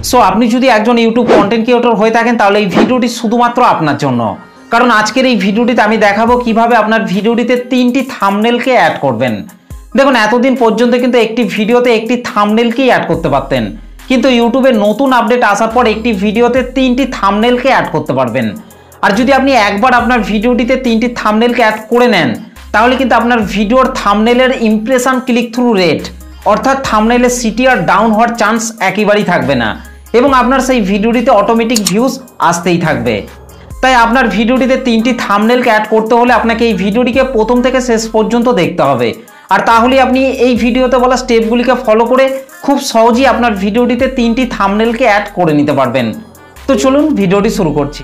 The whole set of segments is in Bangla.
সো আপনি যদি একজন ইউটিউব কন্টেন্ট ক্রিয়েটর হয়ে থাকেন তাহলে এই ভিডিওটি শুধুমাত্র আপনার জন্য, কারণ আজকের এই ভিডিওটিতে আমি দেখাবো কিভাবে আপনার ভিডিওটিতে 3টি থাম্বনেলকে অ্যাড করবেন। দেখুন, এতদিন পর্যন্ত কিন্তু একটি ভিডিওতে একটি থাম্বনেলকেই অ্যাড করতে পারতেন, কিন্তু ইউটিউবে নতুন আপডেট আসার পর একটি ভিডিওতে 3টি থাম্বনেলকে অ্যাড করতে পারবেন। আর যদি আপনি একবার আপনার ভিডিওটিতে 3টি থাম্বনেলকে অ্যাড করে নেন তাহলে কিন্তু আপনার ভিডিওর থাম্বনেলের ইমপ্রেশন ক্লিক থ্রু রেট অর্থাৎ থাম্বনেলের সিটিআর ডাউন হওয়ার চান্স একেবারেই থাকবে না এবং আপনার সেই ভিডিওটিতে অটোমেটিক ভিউজ আসতেই থাকবে। তাই আপনার ভিডিওটিতে 3টি থাম্বনেলকে অ্যাড করতে হলে আপনাকে এই ভিডিওটিকে প্রথম থেকে শেষ পর্যন্ত দেখতে হবে, আর তাহলে আপনি এই ভিডিওতে বলা স্টেপগুলিকে ফলো করে খুব সহজেই আপনার ভিডিওটিতে 3টি থাম্বনেলকে অ্যাড করে নিতে পারবেন। তো চলুন ভিডিওটি শুরু করছি।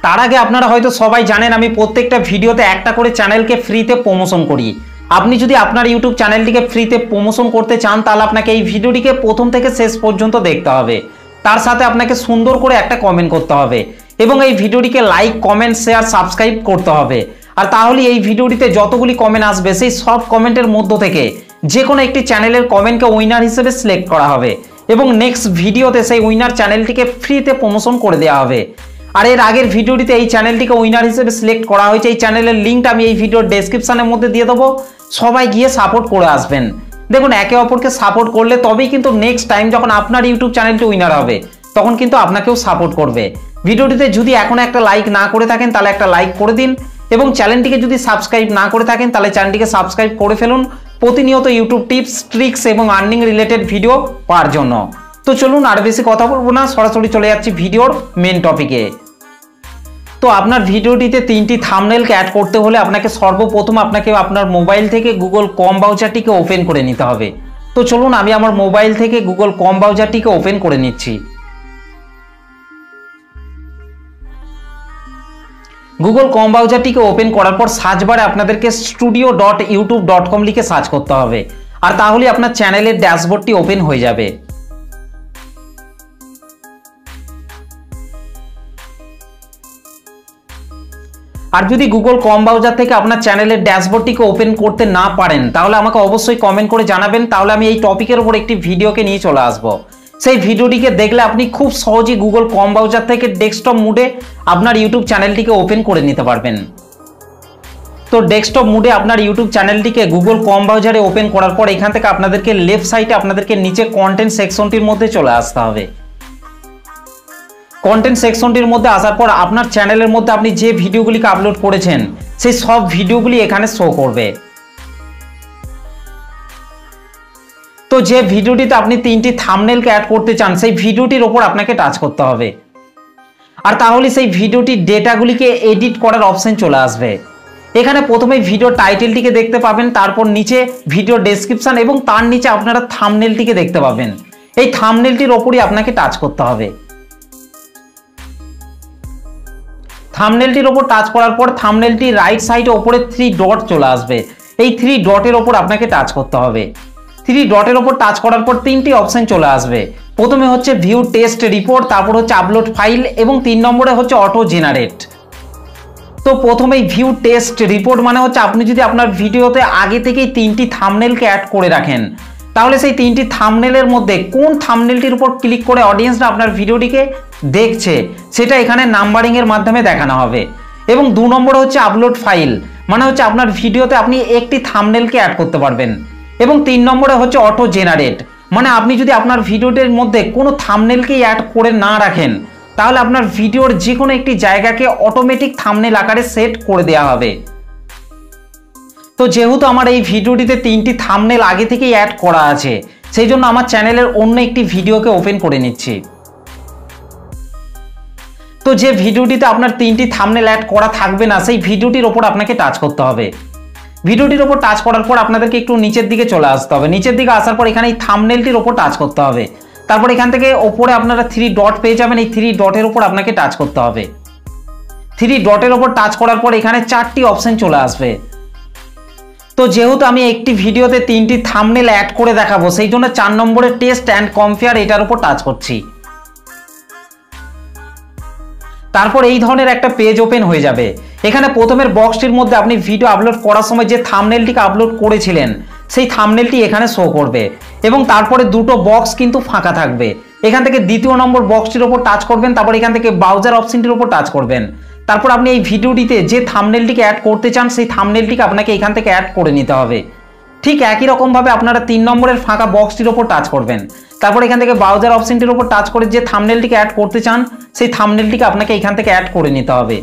তার আগে আপনারা হয়তো সবাই জানেন আমি প্রত্যেকটা ভিডিওতে একটা করে চ্যানেলকে ফ্রিতে প্রমোশন করি। আপনি যদি আপনার ইউটিউব চ্যানেলটিকে ফ্রিতে প্রমোশন করতে চান তাহলে আপনাকে এই ভিডিওটিকে প্রথম থেকে শেষ পর্যন্ত দেখতে হবে, তার সাথে আপনাকে সুন্দর করে একটা কমেন্ট করতে হবে এবং এই ভিডিওটিকে লাইক, কমেন্ট, শেয়ার, সাবস্ক্রাইব করতে হবে। আর তাহলে এই ভিডিওটিতে যতগুলি কমেন্ট আসবে সেই সব কমেন্টের মধ্য থেকে যে কোনো একটি চ্যানেলের কমেন্টকে উইনার হিসেবে সিলেক্ট করা হবে এবং নেক্সট ভিডিওতে সেই উইনার চ্যানেলটিকে ফ্রিতে প্রমোশন করে দেওয়া হবে। আর এর আগের ভিডিওটিতে এই চ্যানেলটিকে উইনার হিসেবে সিলেক্ট করা হয়েছে, এই চ্যানেলের লিঙ্কটা আমি এই ভিডিওর ডেসক্রিপশনের মধ্যে দিয়ে দেবো, সবাই গিয়ে সাপোর্ট করে আসবেন। দেখুন, একে অপরকে সাপোর্ট করলে তবেই কিন্তু নেক্সট টাইম যখন আপনার ইউটিউব চ্যানেলটি উইনার হবে তখন কিন্তু আপনাকেও সাপোর্ট করবে। ভিডিওটিতে যদি এখনো একটা লাইক না করে থাকেন তাহলে একটা লাইক করে দিন এবং চ্যানেলটিকে যদি সাবস্ক্রাইব না করে থাকেন তাহলে চ্যানেলটিকে সাবস্ক্রাইব করে ফেলুন প্রতিনিয়ত ইউটিউব টিপস, ট্রিক্স এবং আর্নিং রিলেটেড ভিডিও পাওয়ার জন্য। তো চলুন আর বেশি কথা বলবো না, সরাসরি চলে যাচ্ছি ভিডিওর মেন টপিকে। তো আপনার ভিডিওটিতে 3টি থাম্বনেলকে অ্যাড করতে হলে আপনাকে সর্বপ্রথম আপনার মোবাইল থেকে গুগল ক্রোম ব্রাউজারটিকে ওপেন করে নিতে হবে। তো চলুন আমি আমার মোবাইল থেকে গুগল ক্রোম ব্রাউজারটিকে ওপেন করে নিচ্ছি। গুগল ক্রোম ব্রাউজারটিকে ওপেন করার পর সার্চ বারে আপনাদেরকে studio.youtube.com লিখে সার্চ করতে হবে, আর তাহলে আপনার চ্যানেলের ড্যাশবোর্ডটি ওপেন হয়ে যাবে। আর যদি গুগল ক্রোম ব্রাউজার থেকে আপনার চ্যানেলের ড্যাশবোর্ডটিকে ওপেন করতে না পারেন তাহলে আমাকে অবশ্যই কমেন্ট করে জানাবেন, তাহলে আমি এই টপিকের উপর একটি ভিডিওকে নিয়ে চলে আসব। সেই ভিডিওটিকে দেখলে আপনি খুব সহজেই গুগল ক্রোম ব্রাউজার থেকে ডেস্কটপ মুডে আপনার ইউটিউব চ্যানেলটিকে ওপেন করে নিতে পারবেন। তো ডেস্কটপ মুডে আপনার ইউটিউব চ্যানেলটিকে গুগল ক্রোম ব্রাউজারে ওপেন করার পর এখান থেকে আপনাদেরকে লেফট সাইডে আপনাদেরকে নিচে কন্টেন্ট সেকশনটির মধ্যে চলে আসতে হবে। কন্টেন্ট সেকশনটির মধ্যে আসার পর আপনার চ্যানেলের মধ্যে আপনি যে ভিডিওগুলিকে আপলোড করেছেন সেই সব ভিডিওগুলি এখানে শো করবে। তো যে ভিডিওটিতে আপনি 3টি থাম্বনেলকে অ্যাড করতে চান সেই ভিডিওটির ওপর আপনাকে টাচ করতে হবে, আর তাহলে সেই ভিডিওটির ডেটাগুলিকে এডিট করার অপশন চলে আসবে। এখানে প্রথমে ভিডিও টাইটেলটিকে দেখতে পাবেন, তারপর নিচে ভিডিও ডেসক্রিপশন এবং তার নিচে আপনারা থাম্বনেলটিকে দেখতে পাবেন। এই থাম্বনেলটির ওপরই আপনাকে টাচ করতে হবে। থাম্বনেলটির ওপর টাচ করার পর থাম্বনেলটি রাইট সাইডে ওপরে 3 ডট চলে আসবে, এই 3 ডটের ওপর আপনাকে টাচ করতে হবে। 3 ডটের ওপর টাচ করার পর 3টি অপশন চলে আসবে। প্রথমে হচ্ছে ভিউ টেস্ট রিপোর্ট, তারপর হচ্ছে আপলোড ফাইল এবং 3 নম্বরে হচ্ছে অটো জেনারেট। তো প্রথমেই ভিউ টেস্ট রিপোর্ট মানে হচ্ছে আপনি যদি আপনার ভিডিওতে আগে থেকেই 3টি থাম্বনেলকে অ্যাড করে রাখেন তাহলে সেই 3টি থাম্বনেলের মধ্যে কোন থাম্বনেলটির উপর ক্লিক করে অডিয়েন্সরা আপনার ভিডিওটিকে দেখছে সেটা এখানে নাম্বারিং এর মাধ্যমে দেখানো হবে। এবং 2 নম্বরে হচ্ছে আপলোড ফাইল মানে হচ্ছে আপনার ভিডিওতে আপনি একটি থাম্বনেলকে অ্যাড করতে পারবেন। এবং 3 নম্বরে হচ্ছে অটো জেনারেট মানে আপনি যদি আপনার ভিডিওটির মধ্যে কোনো থাম্বনেলকেই অ্যাড করে না রাখেন তাহলে আপনার ভিডিওর যে কোনো একটি জায়গাকে অটোমেটিক থাম্বনেল আকারে সেট করে দেওয়া হবে। তো যেহেতু আমার এই ভিডিওটিতে 3টি থাম্বনেল আগে থেকেই অ্যাড করা আছে সেই জন্য আমার চ্যানেলের অন্য একটি ভিডিওকে ওপেন করে নিচ্ছি। তো যে ভিডিওটিতে আপনার 3টি থাম্বনেল অ্যাড করা থাকবে না সেই ভিডিওটির ওপর আপনাকে টাচ করতে হবে। ভিডিওটির ওপর টাচ করার পর আপনাদেরকে একটু নিচের দিকে চলে আসতে হবে। নিচের দিকে আসার পর এখানে এই থাম্বনেলটির ওপর টাচ করতে হবে। তারপর এখান থেকে ওপরে আপনারা 3 ডট পেয়ে যাবেন, এই 3 ডটের ওপর আপনাকে টাচ করতে হবে। 3 ডটের ওপর টাচ করার পর এখানে 4টি অপশন চলে আসবে। তো যেহেতু আমি একটি ভিডিওতে 3টি থাম্বনেল অ্যাড করে দেখাবো সেই জন্য 4 নম্বরে টেস্ট অ্যান্ড কম্পেয়ার এটার উপর টাচ করছি। তারপর এই ধরনের একটা পেজ ওপেন হয়ে যাবে। এখানে প্রথমের বক্সটির মধ্যে আপনি ভিডিও আপলোড করার সময় যে থাম্বনেলটিকে আপলোড করেছিলেন সেই থাম্বনেলটি এখানে শো করবে এবং তারপরে দুটো বক্স কিন্তু ফাঁকা থাকবে। এখান থেকে দ্বিতীয় নম্বর বক্সটির উপর টাচ করবেন, তারপর এখান থেকে ব্রাউজার অপশনটির উপর টাচ করবেন। তারপর আপনি এই ভিডিওটিতে যে থাম্বনেলটিকে অ্যাড করতে চান সেই থাম্বনেলটিকে আপনাকে এখান থেকে অ্যাড করে নিতে হবে। ঠিক একই রকমভাবে আপনারা 3 নম্বরের ফাঁকা বক্সটির উপর টাচ করবেন, তারপর এখান থেকে ব্রাউজার অপশনটির উপর টাচ করে যে থাম্বনেলটিকে অ্যাড করতে চান সেই থাম্বনেলটিকে আপনাকে এখান থেকে অ্যাড করে নিতে হবে।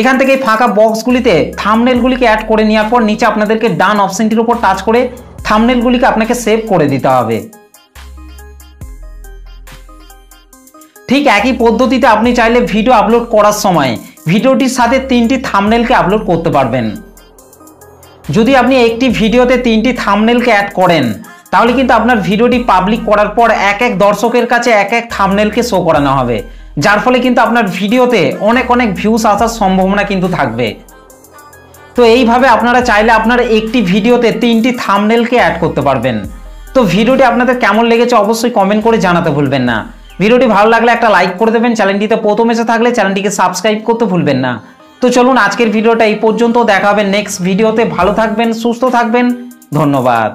এখান থেকে এই ফাঁকা বক্সগুলিতে থাম্বনেলগুলিকে অ্যাড করে নেওয়ার পর নিচে আপনাদেরকে ডান অপশনটির উপর টাচ করে থাম্বনেলগুলিকে আপনাকে সেভ করে দিতে হবে। ঠিক একই পদ্ধতিতে আপনি চাইলে ভিডিও আপলোড করার সময় ভিডিওটির সাথে 3টি থাম্বনেলকে আপলোড করতে পারবেন। যদি আপনি একটি ভিডিওতে 3টি থাম্বনেলকে অ্যাড করেন তাহলে কিন্তু আপনার ভিডিওটি পাবলিক করার পর এক এক দর্শকের কাছে এক এক থাম্বনেলকে শো করানো হবে, যার ফলে কিন্তু আপনার ভিডিওতে অনেক ভিউজ আসার সম্ভাবনা কিন্তু থাকবে। তো এইভাবে আপনারা চাইলে আপনার একটি ভিডিওতে 3টি থাম্বনেলকে অ্যাড করতে পারবেন। তো ভিডিওটি আপনাদের কেমন লেগেছে অবশ্যই কমেন্ট করে জানাতে ভুলবেন না। ভিডিওটি ভালো লাগলে একটা লাইক করে দেবেন, চ্যানেলটিতে প্রথম এসে থাকলে চ্যানেলটিকে সাবস্ক্রাইব করতে ভুলবেন না। তো চলুন আজকের ভিডিওটা এই পর্যন্ত, দেখা হবে নেক্সট ভিডিওতে। ভালো থাকবেন, সুস্থ থাকবেন, ধন্যবাদ।